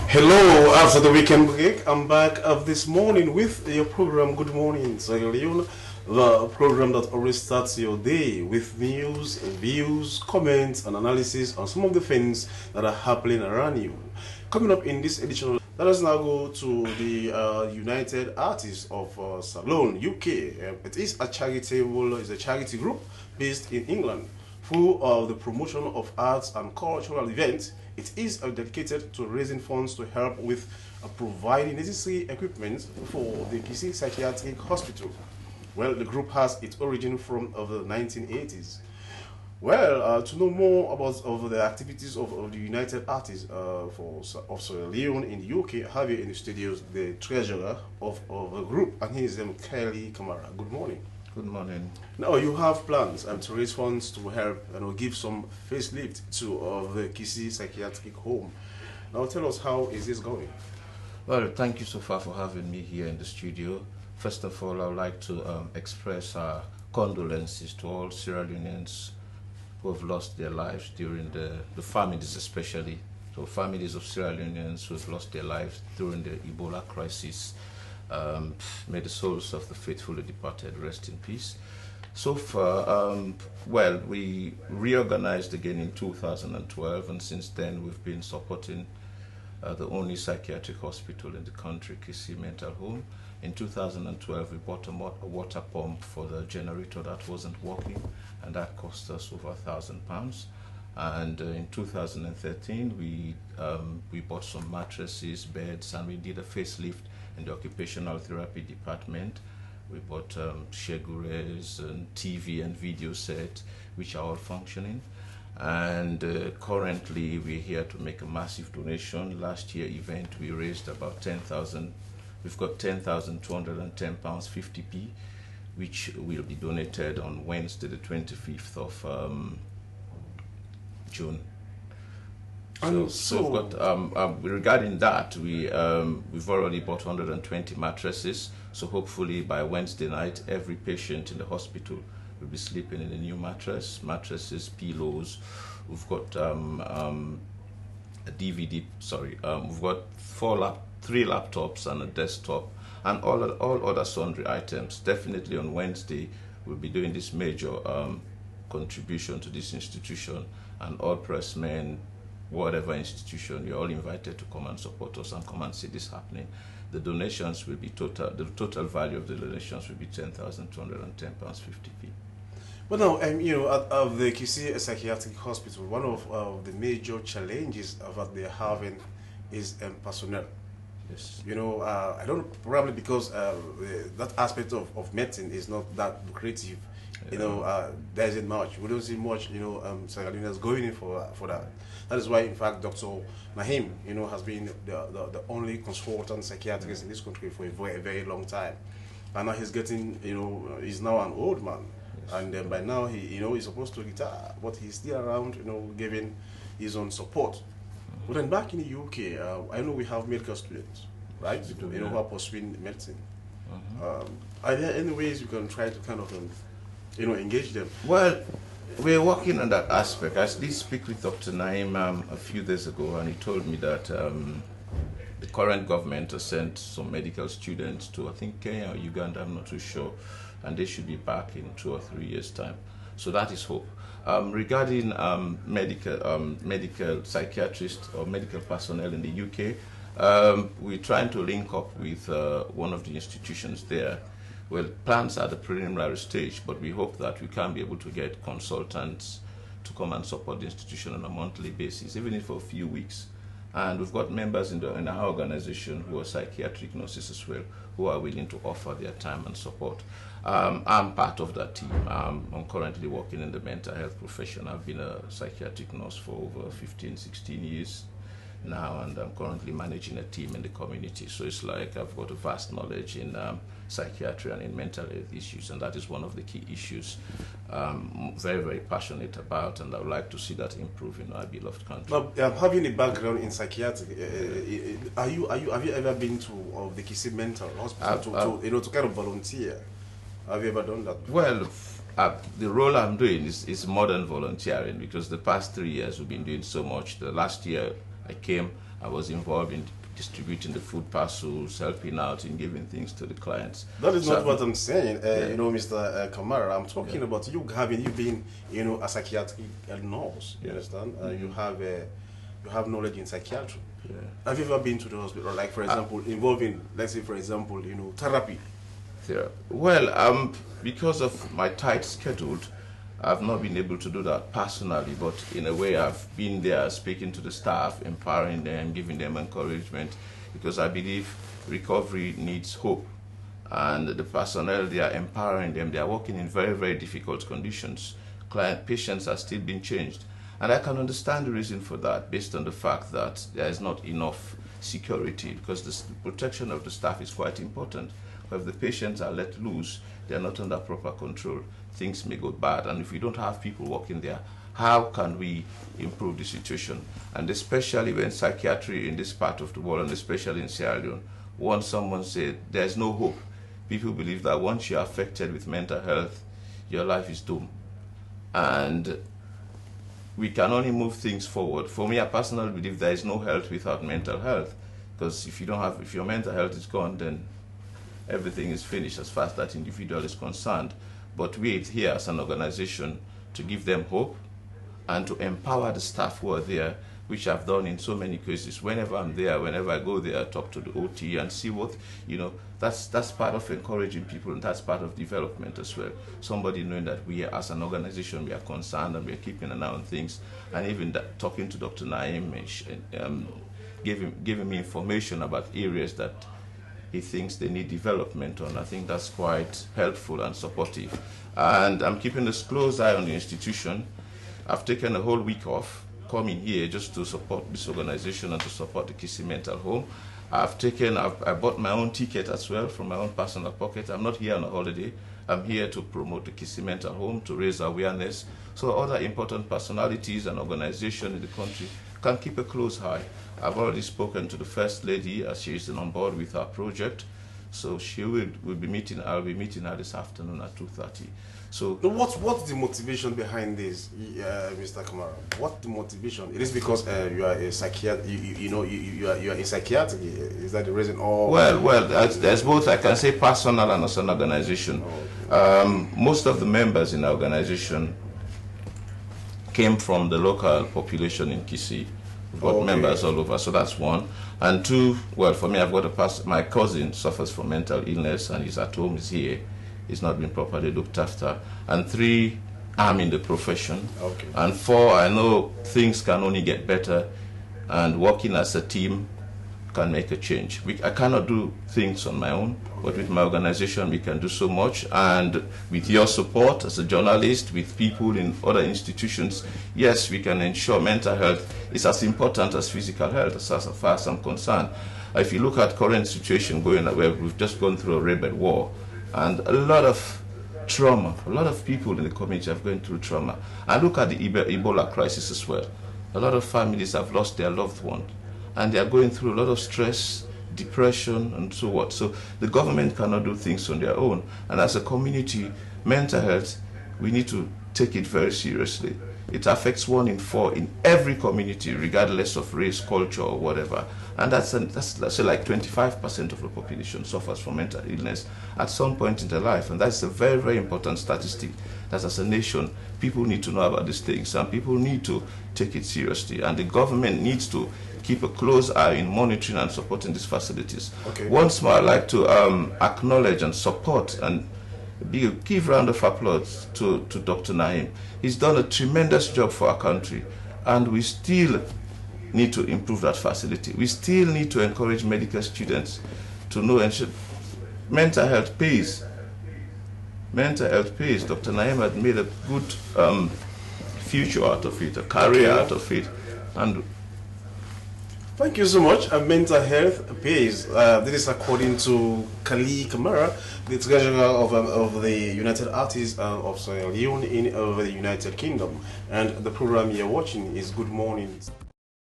Hello, after the weekend break, I'm back this morning with your program Goodmorning, Sierraleone, the program that always starts your day with news, views, comments, and analysis on some of the things that are happening around you. Coming up in this edition, let us now go to the United Artists of Sierraleone, UK. It is a charity group based in England full of the promotion of arts and cultural events. It is dedicated to raising funds to help with providing necessary equipment for the Kisi Psychiatric Hospital. Well, the group has its origin from the 1980s. Well, to know more about the activities of the United Artists of Sierra Leone in the UK, I have here in the studios the treasurer of the group, and he is Kali Kamara. Good morning. Good morning. Now you have plans to raise funds to help give some facelift to the Kisi Psychiatric Home. Now tell us, how is this going? Well, thank you so far for having me here in the studio. First of all, I would like to express our condolences to all Sierra Leoneans who have lost their lives during the families, especially. So families of Sierra Leoneans who have lost their lives during the Ebola crisis. May the souls of the faithfully departed rest in peace. So far, well, we reorganized again in 2012, and since then we've been supporting the only psychiatric hospital in the country, Kisi Mental Home. In 2012, we bought a water pump for the generator that wasn't working, and that cost us over £1,000. And in 2013, we bought some mattresses, beds, and we did a facelift in the occupational therapy department. We bought shegures and TV and video set, which are all functioning. And currently we're here to make a massive donation. Last year event we raised about 10,000. We've got £10,210 50p, which will be donated on Wednesday the 25th of June. So we've got, regarding that, we've already bought 120 mattresses. So hopefully by Wednesday night, every patient in the hospital will be sleeping in a new mattresses, pillows. We've got a DVD. We've got 3 laptops and a desktop, and all other sundry items. Definitely on Wednesday, we'll be doing this major contribution to this institution, and all pressmen, whatever institution, you're all invited to come and support us and come and see this happening. The donations will be the total value of the donations will be £10,210 50p. But now, at the Kisi Psychiatric Hospital, one of the major challenges that they're having is personnel. Yes. I don't, probably because that aspect of medicine is not that lucrative. There isn't much. We don't see much, Sierraleoneans going in for that. That is why, in fact, Dr. Mahim, has been the only consultant psychiatrist in this country for a very, very long time. And now he's getting, he's now an old man. Yes. And by now, he's supposed to retire, but he's still around, giving his own support. But then back in the UK, I know we have medical students, right? Who are pursuing medicine. Are there any ways you can try to kind of, engage them? Well, we're working on that aspect. I did speak with Dr. Naim a few days ago, and he told me that the current government has sent some medical students to, I think, Kenya or Uganda, I'm not too sure, and they should be back in 2 or 3 years' time. So that is hope. Regarding medical psychiatrists or medical personnel in the UK, we're trying to link up with one of the institutions there. Well, plans are at the preliminary stage, but we hope that we can be able to get consultants to come and support the institution on a monthly basis, even if for a few weeks. And we've got members in our organization who are psychiatric nurses as well, who are willing to offer their time and support. I'm part of that team. I'm currently working in the mental health profession. I've been a psychiatric nurse for over 15, 16 years now, and I'm currently managing a team in the community. So it's like I've got a vast knowledge in psychiatry and in mental health issues, and that is one of the key issues I'm very, very passionate about, and I would like to see that improve in our beloved country. Now, having a background in psychiatry, have you ever been to the Kisi Mental Hospital to kind of volunteer? Have you ever done that before? Well, the role I'm doing is more than volunteering, because the past 3 years we've been doing so much. The last year I was involved in distributing the food parcels, helping out in giving things to the clients. That is not what I'm saying, you know, Mr. Kamara. I'm talking about you being, you know, a psychiatric nurse. You understand? You have knowledge in psychiatry. Yeah. Have you ever been to the hospital, like, for example, involving, let's say, for example, you know, therapy? Well, because of my tight schedule, I've not been able to do that personally, but in a way I've been there speaking to the staff, empowering them, giving them encouragement, because I believe recovery needs hope. And the personnel, they are empowering them. They are working in very, very difficult conditions. Patients are still being changed. And I can understand the reason for that, based on the fact that there is not enough security, because the protection of the staff is quite important. If the patients are let loose, they are not under proper control, things may go bad. And if we don't have people working there, how can we improve the situation? And especially when psychiatry in this part of the world, and especially in Sierra Leone, once someone said there's no hope, people believe that once you're affected with mental health, your life is doomed. And we can only move things forward. For me, I personally believe there is no health without mental health, because if your mental health is gone, then everything is finished as far as that individual is concerned. But we are here as an organization to give them hope and to empower the staff who are there, which I've done in so many cases. Whenever I'm there, whenever I go there, I talk to the OT and see what, you know, that's part of encouraging people, and that's part of development as well. Somebody knowing that we as an organization, we are concerned and we are keeping an eye on things. And even that, talking to Dr. Naim, giving me information about areas that he thinks they need development on. I think that's quite helpful and supportive. And I'm keeping a close eye on the institution. I've taken a whole week off, coming here just to support this organization and to support the Kisi Mental Home. I bought my own ticket as well from my own personal pocket. I'm not here on a holiday. I'm here to promote the Kisi Mental Home, to raise awareness, so other important personalities and organizations in the country can keep a close eye. I've already spoken to the First Lady as she is on board with our project. So I'll be meeting her this afternoon at 2:30. So what's the motivation behind this, Mr. Kamara? What's the motivation? It is because you are a psychiatrist. You are in psychiatry. Is that the reason? Or well, there's both. I can say personal and as an organization. Most of the members in the organization came from the local population in Kisi. We've got members all over, so that's one. And two, well, for me, I've got my cousin suffers from mental illness and he's at home, he's here. He's not been properly looked after. And three, I'm in the profession. And four, I know things can only get better, and working as a team can make a change. I cannot do things on my own, but with my organization we can do so much. And with your support as a journalist, with people in other institutions, yes, we can ensure mental health is as important as physical health, as far as I'm concerned. If you look at current situation going on, where we've just gone through a rabid war, and a lot of trauma, a lot of people in the community have gone through trauma. And look at the Ebola crisis as well. A lot of families have lost their loved ones, and they are going through a lot of stress, depression, and so on. So the government cannot do things on their own. And as a community, mental health, we need to take it very seriously. It affects 1 in 4 in every community, regardless of race, culture, or whatever. And that's like 25% of the population suffers from mental illness at some point in their life. And that's a very, very important statistic, that as a nation, people need to know about these things, and people need to take it seriously. And the government needs to keep a close eye in monitoring and supporting these facilities. Once more, I'd like to acknowledge and support and give round of applause to Dr. Naim. He's done a tremendous job for our country, and we still need to improve that facility. We still need to encourage medical students to know and mental health pays. Mental health pays. Dr. Naim had made a good future out of it, a career out of it. And thank you so much. Mental health pays. This is according to Kali Kamara, the treasurer of the United Artists of Sierra Leone in the United Kingdom. And the program you're watching is Good Morning.